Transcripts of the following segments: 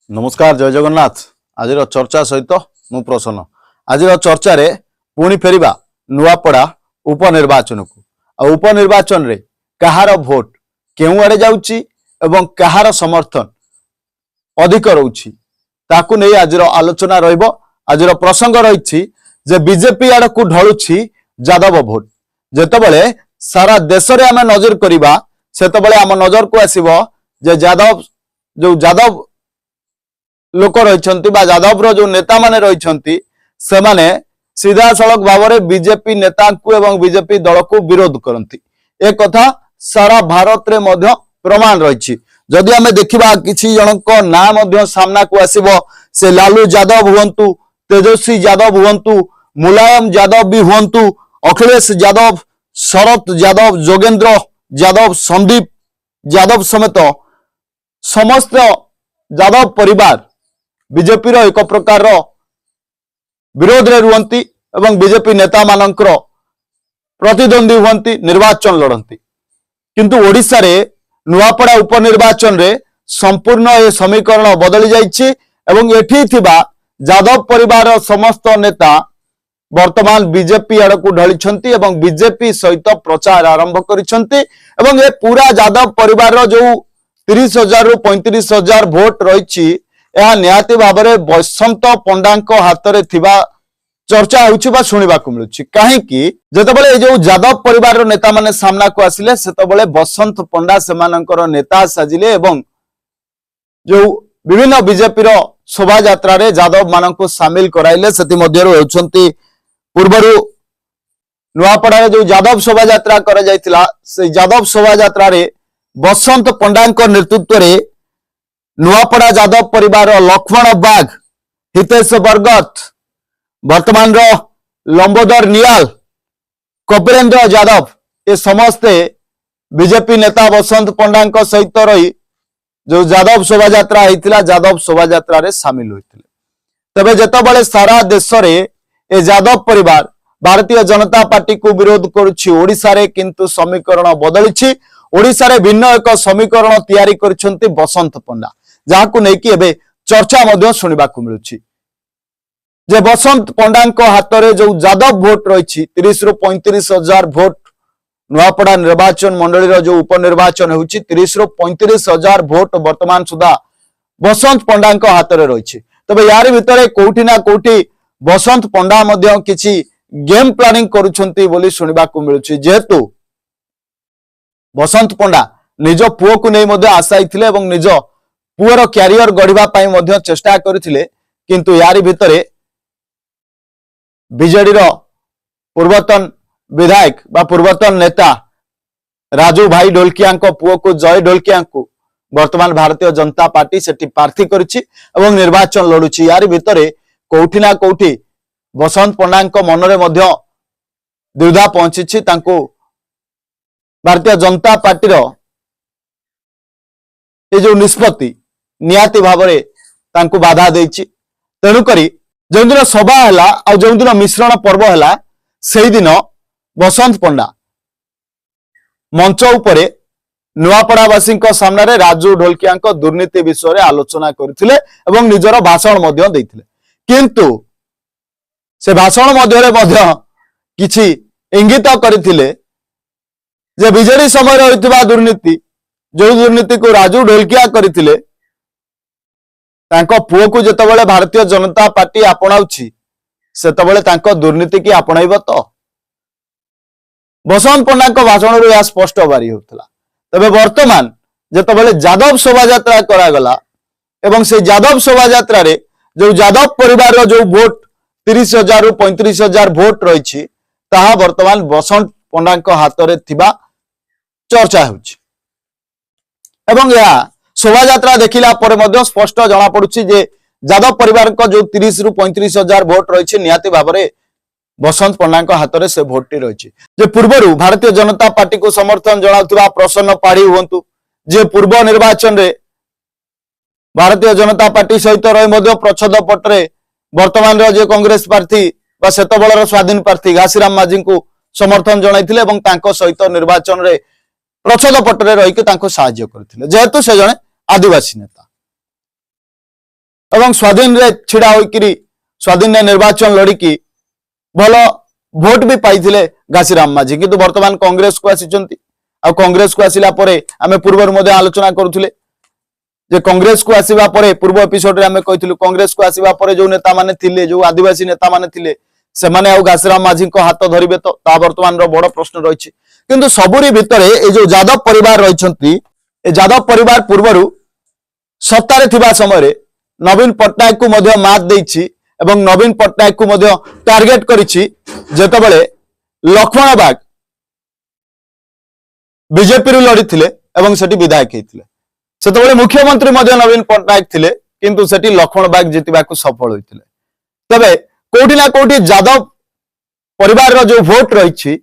नमस्कार जय जगन्नाथ। आज चर्चा सहित मु प्रसन्न। आज चर्चा रे पुणी फेरिबा नुआपड़ा उपनिर्वाचन को उपनिर्वाचन रे कहार भोट केउ आड़े जाउची एवं कहार समर्थन अधिक रहउची ताकू नै आज आलोचना रहिबो। आज प्रसंग रही जे बीजेपी आड़ को ढलुची यादव भोट। जेतबेले सारा देश रे आमे नजर करिबा सेतबेले आम नजर को आसीबो जे यादव लोक रही यादव रो जो नेता माने रही से माने सीधा सड़क भाव में बीजेपी नेता को एवं बीजेपी दल को विरोध करती। एक कथा सारा भारत रे मध्य प्रमाण रही। जदि आमे देखिबा किछि जनक ना मध्य सामना को आसीबो से लालू यादव हुंतु, तेजस्वी यादव हुंतु, मुलायम यादव भी हुंतु, अखिलेश यादव, शरद यादव, जोगेंद्र यादव, संदीप यादव समेत समस्त यादव परिवार बीजेपी रो एक प्रकार विरोध रे रुहंती एवं बीजेपी नेता मानकर प्रतिद्वंदी हुंती, निर्वाचन लड़ती। किंतु ओडिशा रे नुआपड़ा उपनिर्वाचन रे संपूर्ण ए समीकरण बदली जाइछि एवं एठी थिबा यादव परिवार समस्त नेता वर्तमान बीजेपी आड़ को ढलिछंती एवं बीजेपी सहित प्रचार आरंभ करिछंती एवं ए पूरा यादव परिवार रो जो 30,000 रु 35,000 वोट रही यह निहाती भाव में बसंत पंडा हाथ में थिबा चर्चा होउछि शुणा मिलूँ। कहीं जितेबाला जो यादव परिवार नेता माने सामना को आसिले सेतबेले बसंत पंडा सेमानकर नेता साजिले एवं जो विभिन्न बीजेपी शोभा यात्रा रे यादव मानक सामिल कराइले। सेति मध्यरु होउछंती पूर्वरु नुआपड़ा जो यादव शोभा यात्रा करा जायतिला से यादव शोभा यात्रा रे बसंत पंडा नेतृत्व रे नुआपड़ा यादव परिवार लक्ष्मण बाग, हितेश बरगत, वर्तमान लंबोदर नियाल, कपिलेन्द्र यादव ये समस्ते बीजेपी नेता बसंत पंडा सहित रही जो यादव शोभा यात्रा होता यादव शोभा यात्रा रे सामिल होते। तबे जेतबेले सारा देश रे ए यादव परिवार भारतीय जनता पार्टी को विरोध करुछि, ओडिशा रे किंतु समीकरण बदलिछि। ओडिशा रे भिन्न एक समीकरण तैयारी करिसंती बसंत पंडा, जहां नहीं एबे चर्चा मध्य शुणा मिलूँ जे बसंत पंडा हाथ में जो यादव भोट रही 30 रु 35,000 भोट नुआपड़ा निर्वाचन मंडली जो उपनिर्वाचन होउछि 30 रु 35,000 भोट वर्तमान सुधा बसंत पंडा हाथ में रही। तबे यार भितर कोठी ना कोठी बसंत पंडा मध्य किछि गेम प्लानिंग करुछंती बोली शुणा मिलूँ। जेहेतु बसंत पंडा निज पुओ को नहीं मध्य आशाई थिले एवं निज पुअर क्यारियर गढ़िबा पाई मध्य चेष्टा करथिले, किंतु यारी भितरे बीजेडी रो पूर्वतन विधायक बा पूर्वतन नेता राजू भाई ढोलकिया पुओ को जय ढोलकिया को वर्तमान भारतीय जनता पार्टी सेठी प्रार्थी करिछि एवं निर्वाचन लड़ुछि। यारी भितरे कोठी ना कोठी बसंत पंडा मन रे मध्य द्विधा पहुंची। तांको भारतीय जनता पार्टी रो ये जो निष्पत्ति निहाती भाव में बाधा देछि। तेणुकरी जो दिन सभा है आ जो दिन मिश्रण पर्व है से दिन बसंत पंडा मंच उपरे नुआपड़ावासी सामने राजू ढोलकिया दुर्नीति विषय में आलोचना करथिले एवं निजर भाषण मध्य देथिले। किंतु से भाषण मध्य किछि इंगित करथिले जे बीजेडी समय रहितबा दुर्नीति जो दुर्नीति को राजू ढोलकिया करथिले तांको पुओ को जेतबेले भारतीय जनता पार्टी आपणाउछि सेतबेले तांको दुर्नीति की आपणाइबो तो बसंत पंडा भाषण रो या स्पष्ट बारी होतला। तबे वर्तमान जेतबेले यादव शोभा यात्रा करा गला एवं से यादव शोभा यात्रा रे जो यादव परिवार रो जो वोट 30,000 रु 35,000 वोट रही ताहा वर्तमान बसंत पंडा हाथ रे थिबा चर्चा होछि एवं यह शोभा यात्रा देखिला पर मध्य स्पष्ट जना पड़ुछि जे यादव परिवार को जो 30 रु 35,000 वोट रही निहाती भाव में बसंत पंडा हाथ में से भोट रही। जे पूर्व भारतीय जनता पार्टी को समर्थन जनाउथिबा प्रसन्न पाढ़ी हुंतु जे पूर्व निर्वाचन रे भारतीय जनता पार्टी सहित रही मध्य प्रच्छद पटरे वर्तमान जे कांग्रेस प्रार्थी बा सेतबेलर स्वाधीन प्रार्थी घासीराम माझी को समर्थन जनाइथिले एवं तांको सहित निर्वाचन रे प्रच्छद पटरे रही साहाय्य करथिले जेहेतु से जने आदिवासी नेता। एवं स्वाधीन रे छिड़ा होइकिरी स्वाधीन निर्वाचन लड़िकी भल भोट भी पाइथिले घासीराम माझी किंतु वर्तमान कांग्रेस को आसीचंती आ कांग्रेस को आसिला परे आमे पूर्वर मध्ये आलोचना करूथिले जे कांग्रेस को आसीबा परे पूर्व एपिसोड रे आमे कहिथिलु कांग्रेस को आसीबा परे जो नेता माने थिले जो आदिवासी नेता माने थिले सेमाने आ घासीराम माझी को हाथ धरिबे तो ता वर्तमान रो बड़ प्रश्न रहिछि किंतु सबुरी भितरे ए जो यादव परिवार रहिछंती ए यादव परिवार पूर्वरु सत्तारे थिबा समय रे नवीन पट्टनायक को मध्य मात देइछि एवं नवीन पट्टनायक को मध्य टार्गेट करिछि जेतबेले लक्ष्मण बाग बीजेपी रु लड़ीथिले एवं सेठी विधायक हेतिले सेतबेले मुख्यमंत्री मध्य नवीन पट्टनायक थिले किंतु सेठी लक्ष्मण बाग जितिबा को सफल होइथिले तबे कोठी ना कोठी यादव परिवार रो जो वोट रहिछि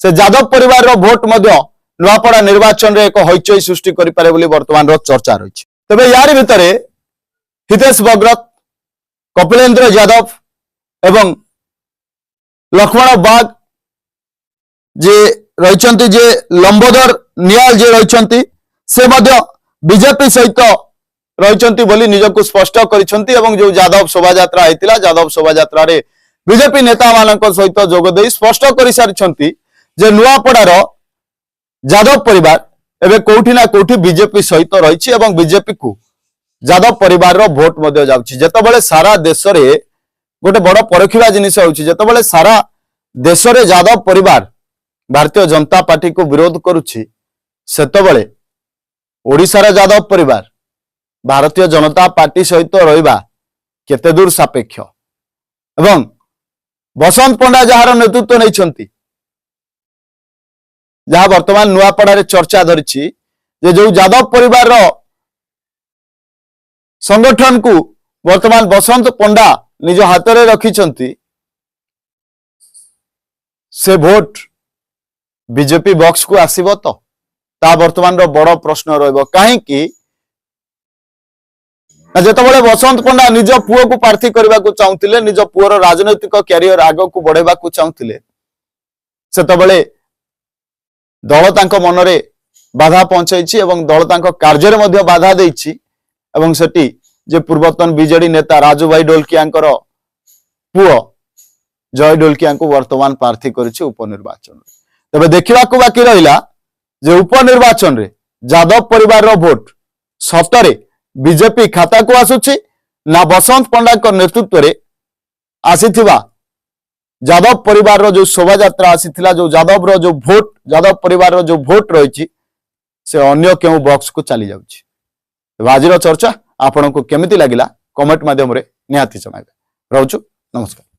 से यादव परिवार रो वोट मध्य नुआपड़ा निर्वाचन रे एक हइचई सृष्टि करि पारे बोली वर्तमान रो चर्चा रहिछि तबे यार भितरे हितेश बग्रत कपिलेंद्र यादव एवं लक्ष्मण बाग जे रहिछंती जे लंबोदर नियाल जे रहिछंती से मध्य बीजेपी सहित रहिछंती बोली निजको स्पष्ट करिछंती एवं जो यादव शोभा यात्रा हेतिला यादव शोभा यात्रा रे बीजेपी नेता मानक सहित जोग देई स्पष्ट करि सारिछंती जे नुआपड़ार यादव परिवार एबे कोठी ना कोठी बीजेपी सहित रहिछि एवं बीजेपी को यादव परिवार रो वोट मध्य जाउछि जेतबेले सारा देश रे गोटे बड़ परखिबा जिनिस होउछि जेतबेले सारा देश रे यादव परिवार भारतीय जनता पार्टी को विरोध करुछि सेतबेले ओडिशार यादव परिवार भारतीय जनता पार्टी सहित रहिबा केते दूर सापेक्ष एवं बसंत पंडा जहार नेतृत्व नहीं जहां वर्तमान नुआपड़ा रे चर्चा धरिछि जे जो यादव परिवार रो संगठन को वर्तमान बसंत पंडा निज हाथ में रखिछंती से वोट बीजेपी बॉक्स को आसीबो तो ता वर्तमान रो बड़ प्रश्न रहइबो काहे कि जेतबेले बसंत पंडा निज पुओ को प्रार्थी करबा को चाहुतिले निज पुओर राजनैतिक कैरियर आगो को बढ़ेबा को चाहुतिले सेतबेले दल तांको मनरे बाधा पहुंचाइछि एवं दल तांको कार्य मध्ये बाधा देइछि एवं सेठी जे पूर्वतन बीजेडी नेता राजू भाई ढोलकियांकर पुओ जय ढोलकिया को वर्तमान प्रार्थी करिछि उपनिर्वाचन तबे देखिबा को बाकी रहिला जे उपनिर्वाचन रे यादव परिवार रो वोट सतरे बीजेपी खाता को आसुछि ना बसंत पंडा को नेतृत्व रे आसीथिबा यादव परिवार रो जो शोभा यात्रा आसीथिला जो यादव रो जो वोट यादव परिवार रो जो वोट रहिछि से अन्य केउ बॉक्स को चली जाउछि आजिर चर्चा आपन को केमिति लागिला कमेंट माध्यम रे निहाती जणाइबे रहउछु नमस्कार।